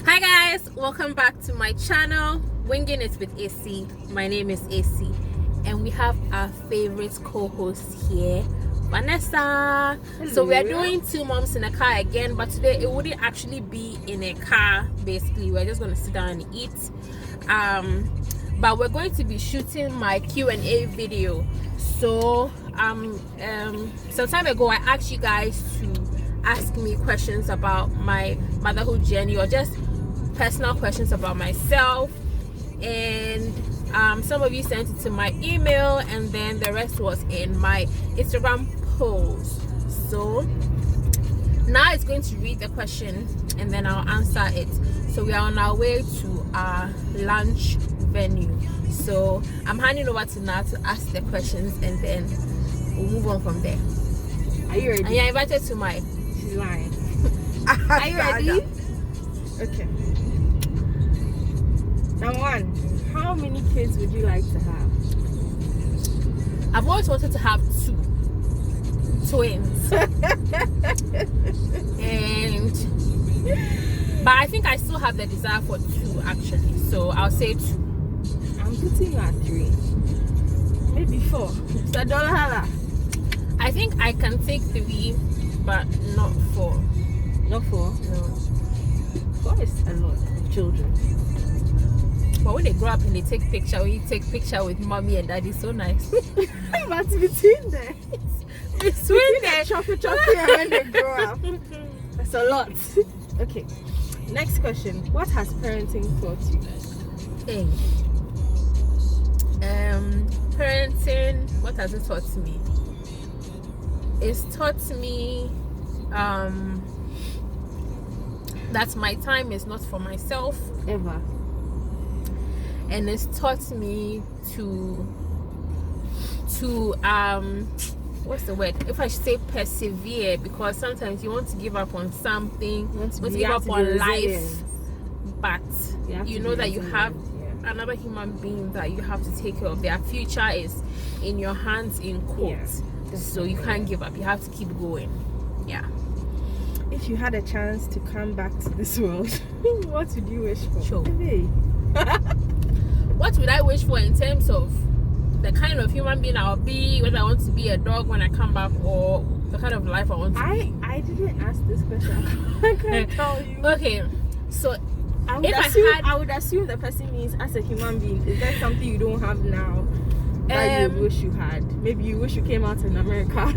Hi guys, welcome back to my channel, Winging It with AC. My name is AC, and we have our favorite co-host here, Vanessa. Hello. So we are doing two moms in a car again, but today it wouldn't actually be in a car. Basically, we're just going to sit down and eat. But we're going to be shooting my Q&A video. So some time ago I asked you guys to ask me questions about my motherhood journey, or just personal questions about myself, and some of you sent it to my email, and then the rest was in my Instagram post. So now it's going to read the question and then I'll answer it. So we are on our way to our lunch venue, so I'm handing over to now to ask the questions, and then we'll move on from there. Are you ready? And you're invited to my... She's lying. Are you ready? Okay. Number one, how many kids would you like to have? I've always wanted to have two twins. But I think I still have the desire for two, actually. So I'll say two. I'm putting you at 3. Maybe 4. It's $1. I think I can take 3, but not 4. Not 4? No. 4 is a lot of children. But when they grow up and they take picture, when you take picture with mommy and daddy, so nice. But between them, Between them. choppy and when they grow up, that's a lot. Okay. Next question. What has parenting taught you? Hey. Parenting, what has it taught me? It's taught me that my time is not for myself Ever. and it's taught me to what's the word, if I should say persevere, because sometimes you want to give up on something, you want to give up on life, but you know that you have another human being that you have to take care of. Their future is in your hands, in quotes. So you can't give up, you have to keep going. Yeah. If you had a chance to come back to this world, what would you wish for? Sure. Hey. What would I wish for in terms of the kind of human being I'll be, whether I want to be a dog when I come back, or the kind of life I want to be? I didn't ask this question. I can't tell you. Okay, so I would assume the person means as a human being. Is there something you don't have now that you wish you had? Maybe you wish you came out in America.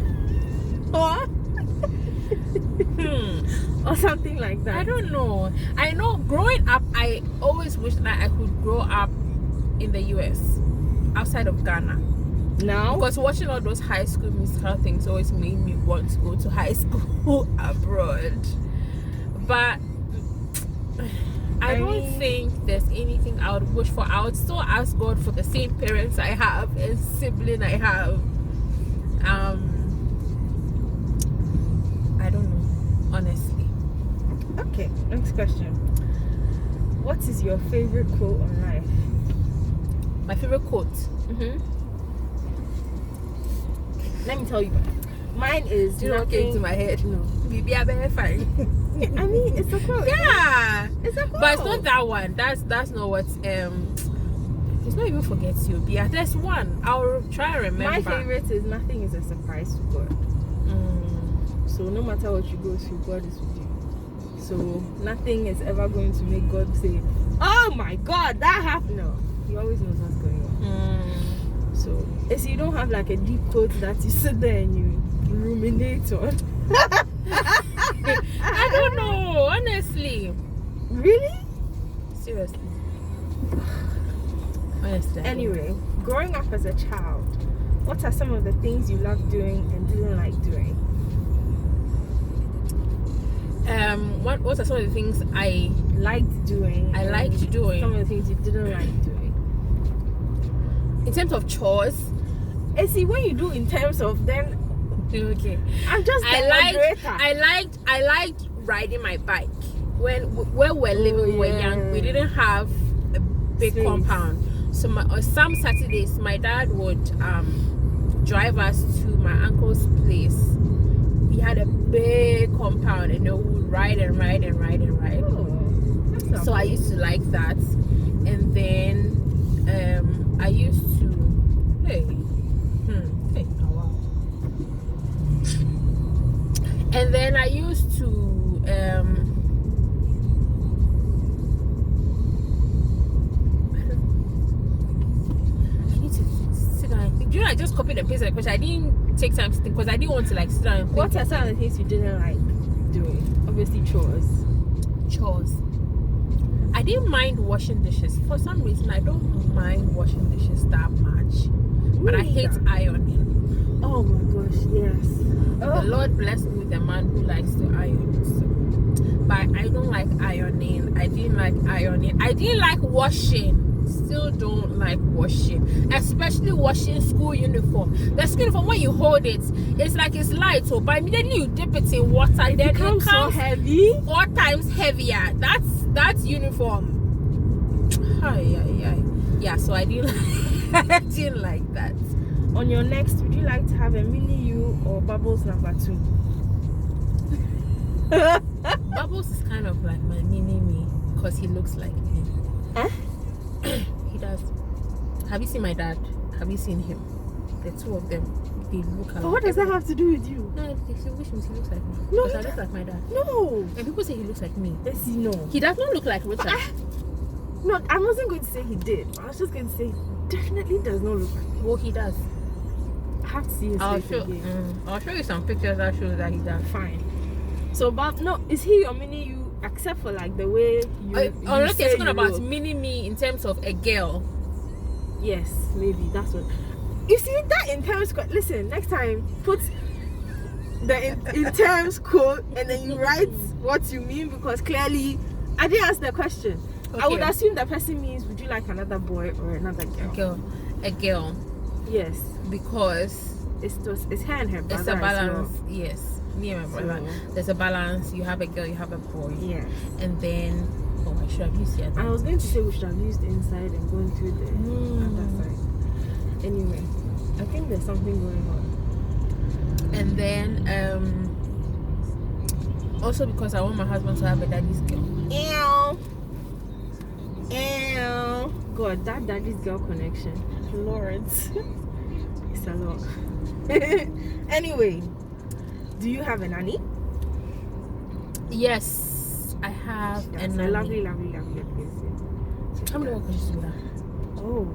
Or something like that. I don't know. I know growing up, I always wished that I could grow up in the US, outside of Ghana. Now? Because watching all those High School Musical things always made me want to go to high school abroad. But I don't think there's anything I would wish for. I would still ask God for the same parents I have and sibling I have. I don't know, honestly. Okay, next question. What is your favorite quote on life? My favorite quote. Let me tell you. Mine is Do not came to my head. No. Baby, I better fine. I mean, it's a quote. Yeah. It's a quote. But it's not that one. That's not what it's not even forget you. Yeah, there's one. I'll try and remember. My favorite is nothing is a surprise to God. So no matter what you go through, God is with you. So nothing is ever going to make God say, "Oh my God, that happened." No, He always knows what's going on. So if you don't have like a deep quote that you sit there and you ruminate on. I don't know, honestly. Really? Seriously. Honestly. Anyway, growing up as a child, what are some of the things you loved doing and didn't like doing? What are some of the things I liked doing? I liked doing. Some of the things you didn't like doing. In terms of chores. And see, when you do in terms of, then Okay. I'm just I liked riding my bike. Where we're living, we were young, we didn't have a big Space. compound. So on some Saturdays, my dad would drive us to my uncle's place. He had a big compound, and we would ride and ride and ride and ride. Oh, that's So I used to like that, and then I used to hey, oh wow. And then I used to I need to sit down. Do you know I just copied and pasted the question? I didn't take time to think because I didn't want to like sit down and think. What are some of the things you didn't like doing? Obviously chores. I didn't mind washing dishes. For some reason, I don't mind washing dishes that much. But I hate ironing. Oh my gosh, yes. The Lord blessed me with a man who likes to iron. So. But I don't like ironing. I didn't like ironing. I didn't like washing. Still don't like washing. Especially washing school uniform. The school uniform, when you hold it, it's like it's light. So but immediately you dip it in water, then it becomes so heavy. 4 times heavier. That's uniform. Yeah, so I didn't I didn't like that. On your next, would you like to have a mini you or Bubbles number 2? Bubbles is kind of like my mini me because he looks like me. He does. Have you seen my dad? Have you seen him? The two of them, they look alike. But what does that have to do with you? No, if you wish him, he looks like me. No, Because I look like my dad. No. And people say he looks like me. Yes, you know. He does not look like Richard. No, I wasn't going to say he did. I was just going to say he definitely does not look like me. Well, he does. I have to see his face again. I'll show you some pictures that show that he does. Fine. So, but no, is he your mini you? Except for like the way you. Unless you're talking about mini me in terms of a girl. Yes, maybe that's what. You see that in terms. Listen, next time put the in terms quote and then you write what you mean because clearly I didn't ask the question. Okay. I would assume the person means would you like another boy or another girl? A girl. Yes, because it's her and her brother. It's a balance. Yes. Me and my brother. There's a balance. You have a girl, you have a boy. Yeah. And then, I should have used the other. I was going to say we should have used the inside and going through the other side. Anyway, I think there's something going on. And then, also because I want my husband to have a daddy's girl. Ew. God, that daddy's girl connection. Lord. It's a lot. Anyway. Do you have a nanny? Yes, I have a nanny. Lovely person. How many more questions do you have? Oh,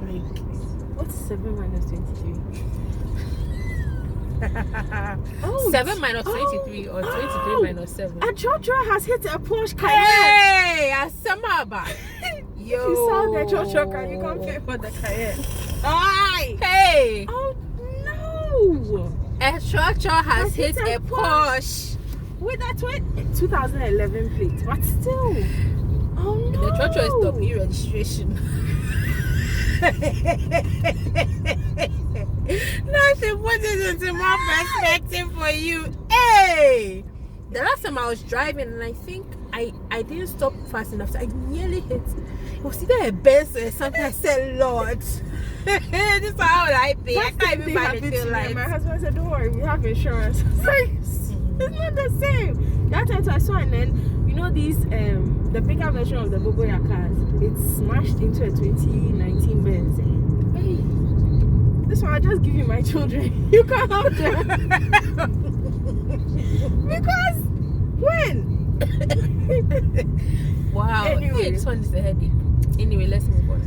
like, what's 7 minus 23? 7 minus 23 or 23 minus 7? A Jojo has hit a Porsche car. Hey, a Samaba. Yo. If you saw the Jojo car, you can't pay for the Cayenne. Hey. Oh, no. A Chocho has hit a Porsche with a 2011 plate, but still. Oh no! The Chocho is top registration. Now she put it into more perspective for you. Hey! The last time I was driving and I think I didn't stop fast enough, so I nearly hit. It was either a Benz or something. I said, Lord. This is how I pay. I can't even buy the tail lights. My husband said, don't worry, we have insurance. It's like, it's not the same. That time I saw, and then, you know, these, the bigger version of the Boboya cars, it's smashed into a 2019 Benz. Hey, this one I just give you my children. You can't have them. Because, when? Wow. Anyway. This one is a headache. Anyway, let's move on.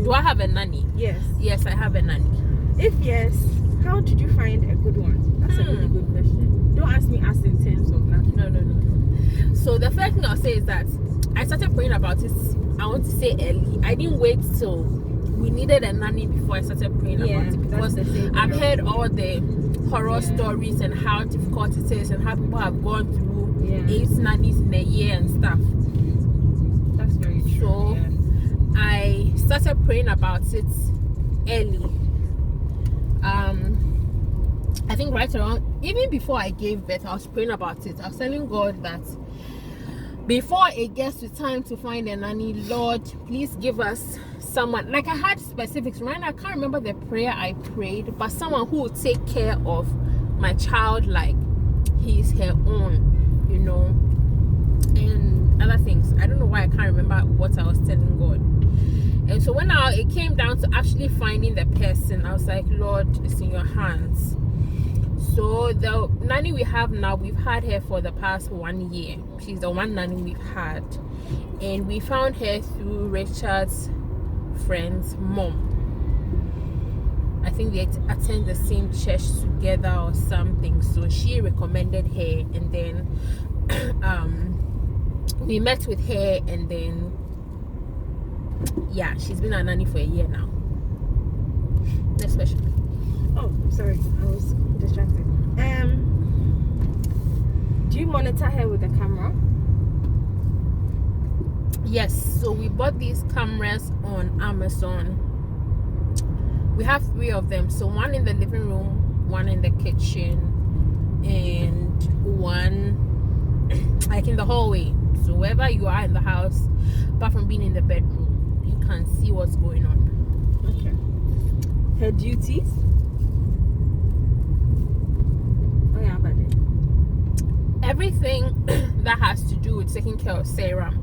Do I have a nanny? Yes. Yes, I have a nanny. If yes, how did you find a good one? That's a really good question. Don't ask me as in terms of that. No. So the first thing I'll say is that I started praying about it, I want to say early. I didn't wait till we needed a nanny before I started praying about it because I've heard all the horror stories and how difficult it is and how people have gone through 8 nannies in a year and stuff. That's very true. So I started praying about it early. I think right around, even before I gave birth, I was praying about it. I was telling God that before it gets to time to find a nanny, Lord, please give us someone. Like I had specifics, right now I can't remember the prayer I prayed, but someone who will take care of my child like he's her own, you know. and other things. I don't know why I can't remember what I was telling God. And so when it came down to actually finding the person, I was like, Lord, it's in your hands. So the nanny we have now, we've had her for the past 1 year. She's the one nanny we've had, and we found her through Richard's friend's mom. I think they attend the same church together or something, so she recommended her, and then we met with her, and then yeah, she's been a nanny for a year now. Next question. Oh, sorry, I was distracted. Do you monitor her with the camera? Yes, so we bought these cameras on Amazon. We have 3 of them. So one in the living room, one in the kitchen, and one like in the hallway. So wherever you are in the house, apart from being in the bedroom, you can see what's going on. Okay. Her duties? Oh yeah, but everything that has to do with taking care of Sarah.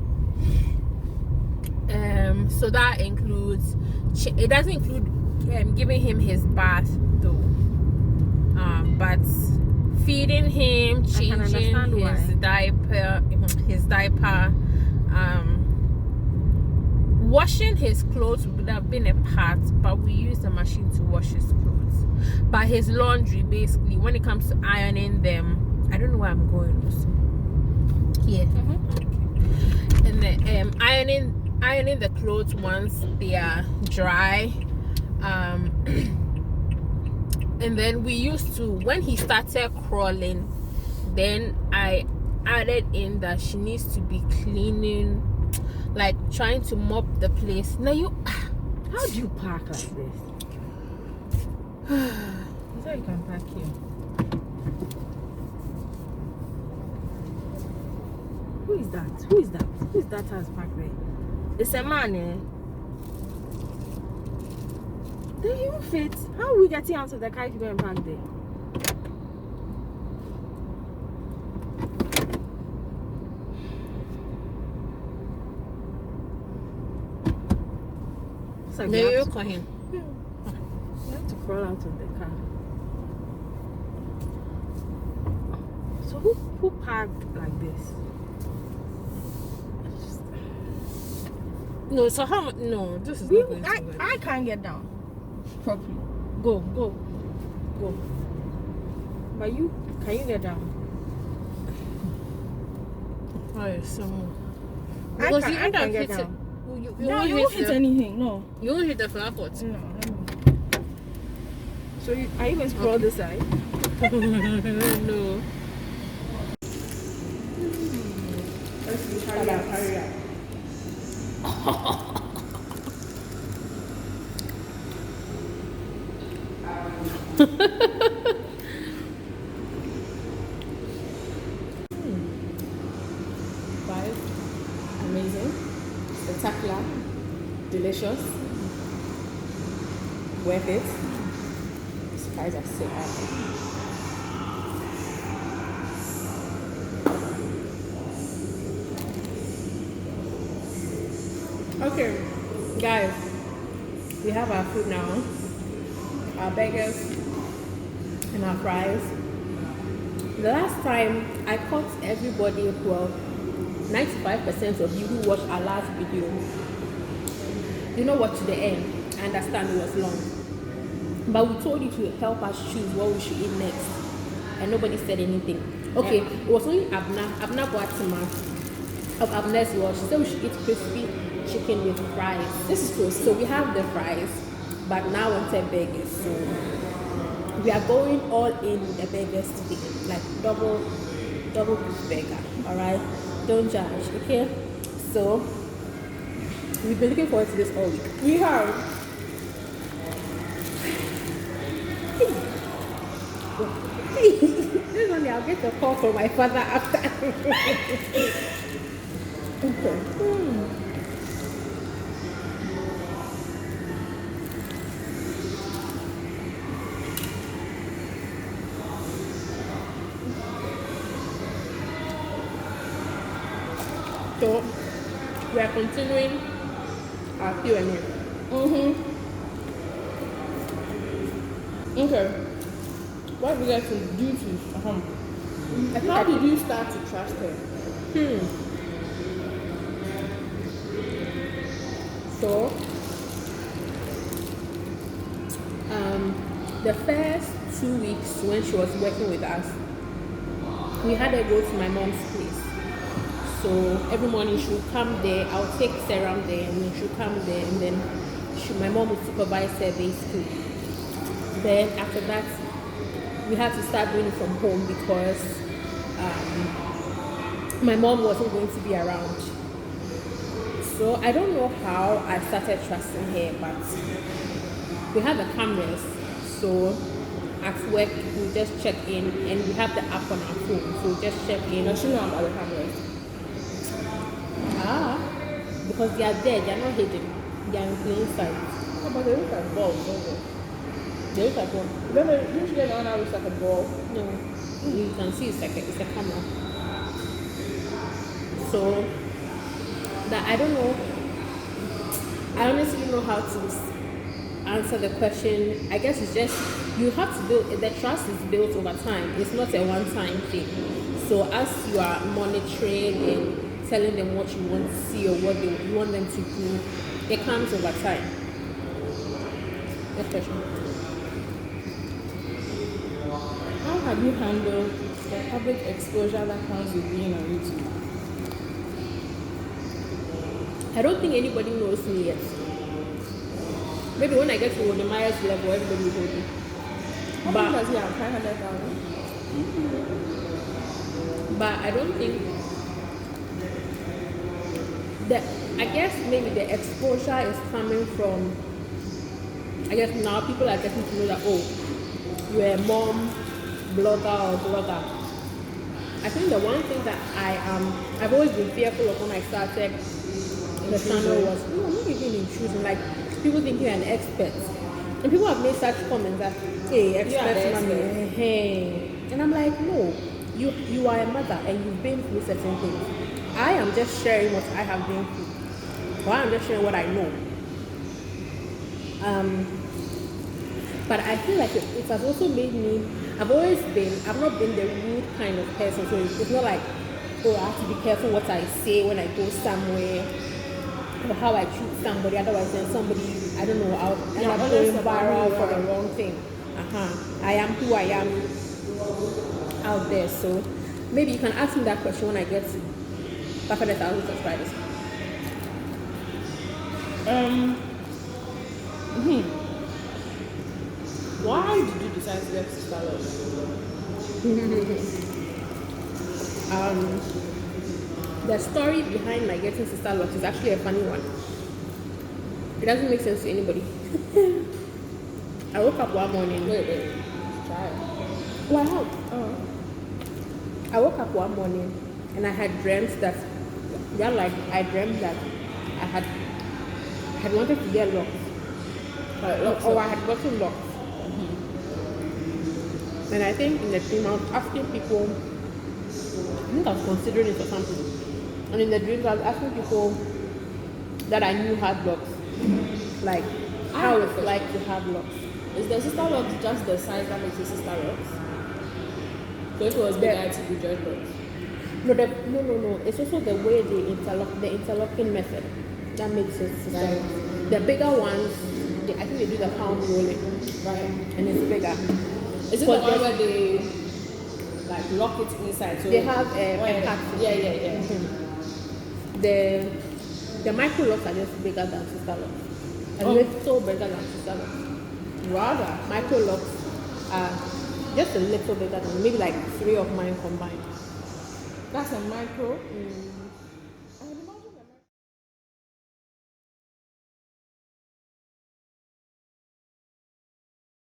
So that includes, it doesn't include giving him his bath though, but feeding him, changing his diaper, washing his clothes would have been a part, but we use the machine to wash his clothes. But his laundry, basically, when it comes to ironing them, I don't know where I'm going also. Yeah. Okay. And then ironing the clothes once they are dry. And then we used to, when he started crawling, then I added in that she needs to be cleaning, like trying to mop the place. Now how do you park like this? So you can park here. Who is that? Who is that? Who is that has parked there? It's a man, eh? Then you fit. How are we getting out of the car if you go and park there? Like no, you call him. You have to crawl out of the car. So who parked like this? No, so how much? No, this is not going to work. I can't get down properly. Go. But can you get down? Oh, yes, some. I can't get down. You won't hit anything. No. You won't hit the flower pot. No. So are you going to crawl this side? No. Hurry up. Five. Amazing. Spectacular. Delicious. Worth it. Surprised I said that. Okay, guys, we have our food now, our burgers and our fries. The last time I caught everybody, well, 95% of you who watched our last video, you know what, to the end. I understand it was long, but we told you to help us choose what we should eat next, and nobody said anything. Okay, it was only Abna Boatima of Abner's watch. She said we should eat crispy chicken with fries. This is true. So we have the fries, but now we want burgers. So we are going all in with the burgers today, like double beef burger. All right, don't judge, okay? So we've been looking forward to this all week. We have. This one, I'll get a call from my father after. Okay. So we are continuing our Q&A. Okay. What we get to do to how did you start to trust her? So the first 2 weeks when she was working with us, we had her go to my mom's place. So every morning she would come there, I would take serum there, and then she would come there, and then my mom would supervise her basically. Then after that, we had to start doing it from home because my mom wasn't going to be around. So I don't know how I started trusting her, but we have the cameras. So at work, we just check in, and we have the app on our phone. So we just check in. Does she know about the cameras? Because they are there, they are not hidden. They are in plain sight. Oh, but they look like balls, don't they? They look like what? Usually the one that looks like a ball. No. You can see it's a camera. So that I don't know. I honestly don't know how to answer the question. I guess it's just you have to build the trust is built over time. It's not a one-time thing. So as you are monitoring and telling them what you want to see or what you want them to do, it comes over time. Next question. How have you handled the public exposure that comes with being on YouTube? I don't think anybody knows me yet. Maybe when I get to the Myers level, everybody will know me. How much does he have? 500,000? But I don't think that. I guess maybe the exposure is coming from. I guess now people are getting to know that you're a mom, blogger or blogger. I think the one thing that I've always been fearful of when I started the channel was not even intrusion, like people think you're an expert. And people have made such comments that, hey, expert mommy, hey. And I'm like, no, you are a mother and you've been through certain things. I am just sharing what I have been through. Or I'm just sharing what I know. But I feel like it has also made me, I've not been the rude kind of person. So it's not like, I have to be careful what I say when I go somewhere, or how I treat somebody. Otherwise, then somebody, I don't know, I'll end up going viral for the wrong thing. I am who I am out there. So maybe you can ask me that question when I get to 500,000 subscribers. Why did you decide to get Sister Love? The story behind my getting Sister Lot is actually a funny one. It doesn't make sense to anybody. I woke up one morning. Wait. Try it. Wow. I woke up one morning and I had dreamt that, I dreamt that I had wanted to get locks. Or I had gotten locks. And I think in the dream I was asking people, I think I was considering it for something. And in the dreams I was asking people that I knew had locks. Like, how it's like to have locks. Is the Sister Locks just the size that makes it Sister Locks? So it was better to be dreadlocks? No. It's also the way they interlock, the interlocking method that makes it Sister Locks. The bigger ones, I think they do the palm rolling. Right. And it's bigger. Is it the one where they like lock it inside? So they have a pattern. Yeah. The micro locks are just bigger than Sister Locks. And they're so bigger than Sister Locks. Rather, micro locks are just a little bigger than maybe like 3 of mine combined. That's a micro.